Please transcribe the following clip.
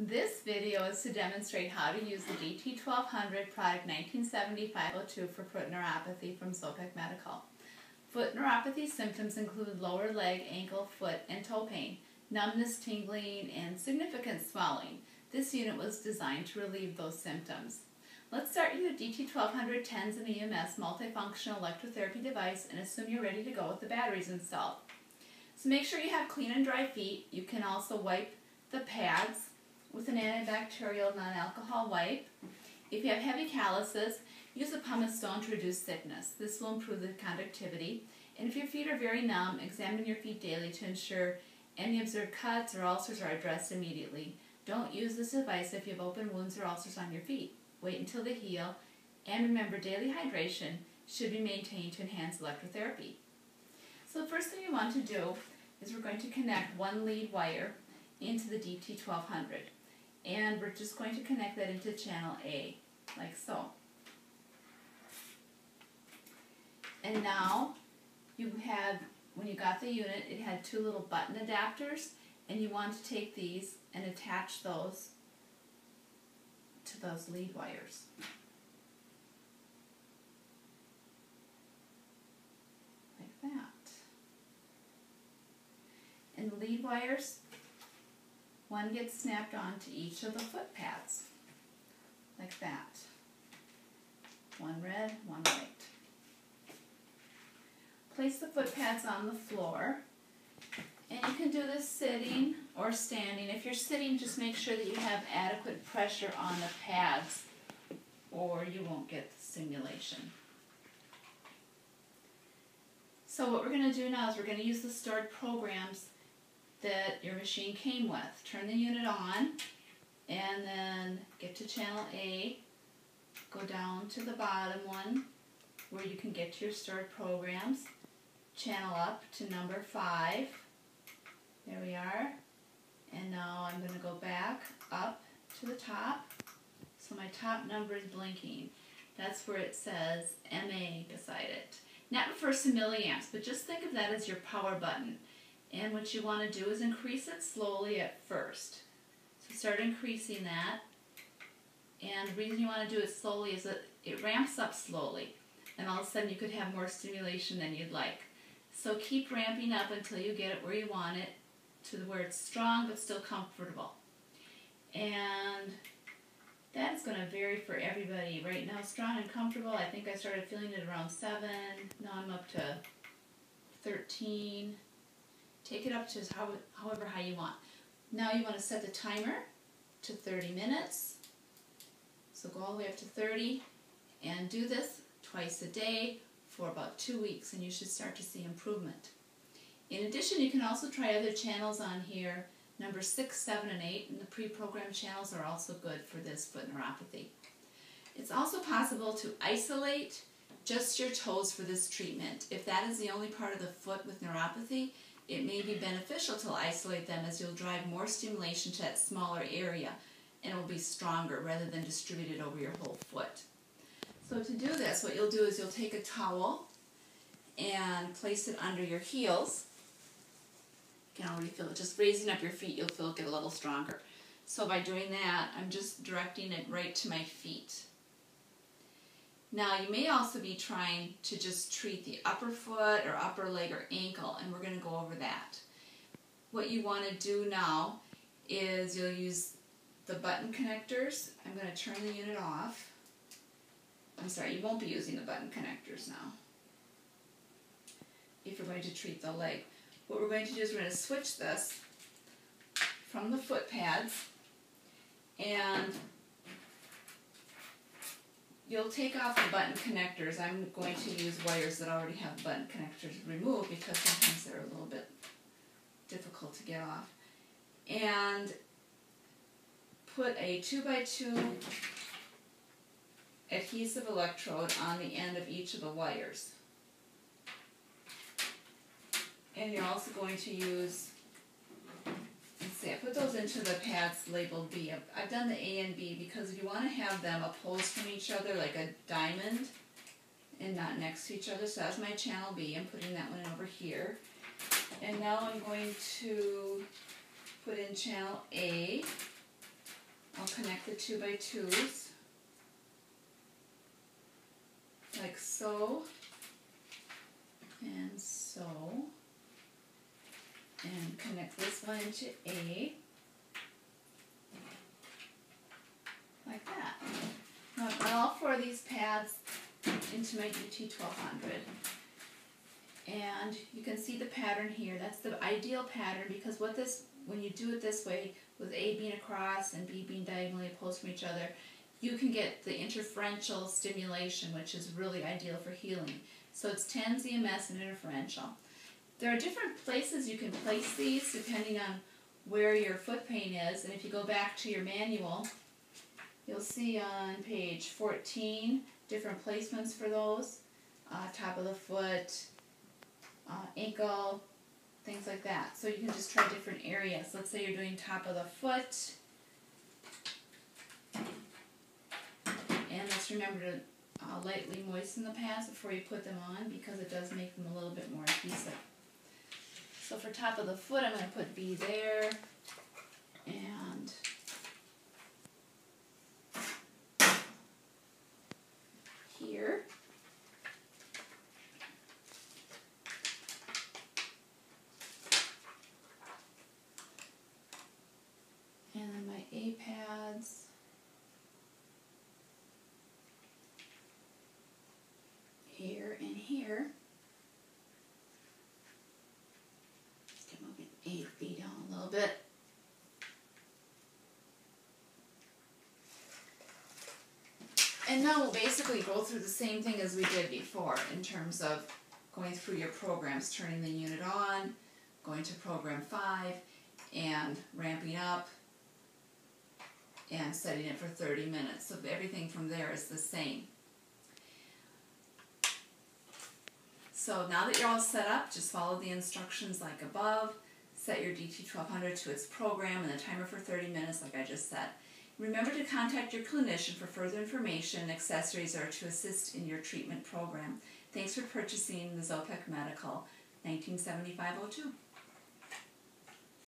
This video is to demonstrate how to use the DT-1200 product 1975-02 for foot neuropathy from Zopec Medical. Foot neuropathy symptoms include lower leg, ankle, foot, and toe pain, numbness, tingling, and significant swelling. This unit was designed to relieve those symptoms. Let's start with the DT-1200 TENS and EMS multifunctional electrotherapy device and assume you're ready to go with the batteries installed. So make sure you have clean and dry feet. You can also wipe the pads with an antibacterial non-alcohol wipe. If you have heavy calluses, use a pumice stone to reduce thickness. This will improve the conductivity. And if your feet are very numb, examine your feet daily to ensure any observed cuts or ulcers are addressed immediately. Don't use this device if you have open wounds or ulcers on your feet. Wait until they heal, and remember daily hydration should be maintained to enhance electrotherapy. So the first thing you want to do is we're going to connect one lead wire into the DT-1200. And we're just going to connect that into channel A, like so. And now you have, when you got the unit, it had two little button adapters, and you want to take these and attach those to those lead wires. Like that. And the lead wires, one gets snapped onto each of the foot pads, like that. One red, one white. Place the foot pads on the floor, and you can do this sitting or standing. If you're sitting, just make sure that you have adequate pressure on the pads, or you won't get the stimulation. So what we're going to do now is we're going to use the stored programs that your machine came with. Turn the unit on, and then get to channel A, go down to the bottom one where you can get to your stored programs, channel up to number 5, there we are, and now I'm going to go back up to the top, so my top number is blinking. That's where it says MA beside it. That refers to milliamps, but just think of that as your power button. And what you want to do is increase it slowly at first. So start increasing that. And the reason you want to do it slowly is that it ramps up slowly. And all of a sudden you could have more stimulation than you'd like. So keep ramping up until you get it where you want it, to where it's strong but still comfortable. And that is going to vary for everybody. Right now, strong and comfortable, I think I started feeling it around 7. Now I'm up to 13. Take it up to however high you want. Now you want to set the timer to 30 minutes. So go all the way up to 30 and do this twice a day for about 2 weeks, and you should start to see improvement. In addition, you can also try other channels on here. Number 6, 7, and 8, and the pre-programmed channels are also good for this foot neuropathy. It's also possible to isolate just your toes for this treatment. If that is the only part of the foot with neuropathy, it may be beneficial to isolate them, as you'll drive more stimulation to that smaller area, and it will be stronger rather than distributed over your whole foot. So to do this, what you'll do is you'll take a towel and place it under your heels. You can already feel it. Just raising up your feet, you'll feel it get a little stronger. So by doing that, I'm just directing it right to my feet. Now you may also be trying to just treat the upper foot or upper leg or ankle, and we're going to go over that. What you want to do now is you'll use the button connectors. I'm going to turn the unit off. I'm sorry, you won't be using the button connectors now if you're going to treat the leg. What we're going to do is we're going to switch this from the foot pads, and you'll take off the button connectors. I'm going to use wires that already have button connectors removed because sometimes they're a little bit difficult to get off. And put a 2x2 adhesive electrode on the end of each of the wires. And you're also going to use, let's see, I put those into the pads labeled B. I've done the A and B because if you want to have them opposed from each other like a diamond and not next to each other, so that's my channel B. I'm putting that one over here. And now I'm going to put in channel A I'll connect the 2x2s like so and so, and connect this one into A like that. Now I've got all four of these pads into my DT-1200, and you can see the pattern here. That's the ideal pattern, because when you do it this way, with A being across and B being diagonally opposed from each other, you can get the interferential stimulation, which is really ideal for healing. So it's TENS, EMS, and interferential. There are different places you can place these depending on where your foot pain is, and if you go back to your manual, you'll see on page 14 different placements for those. Top of the foot, ankle, things like that. So you can just try different areas. Let's say you're doing top of the foot. And let's remember to lightly moisten the pads before you put them on, because it does make them a little bit more adhesive. So for top of the foot, I'm going to put B there, and here. And then my A pads here and here. Just moving A, B down a little bit. And now we'll basically go through the same thing as we did before in terms of going through your programs, turning the unit on, going to program 5, and ramping up, and setting it for 30 minutes. So everything from there is the same. So now that you're all set up, just follow the instructions like above. Set your DT-1200 to its program and the timer for 30 minutes like I just said. Remember to contact your clinician for further information and accessories or to assist in your treatment program. Thanks for purchasing the Zopec Medical 1975-02.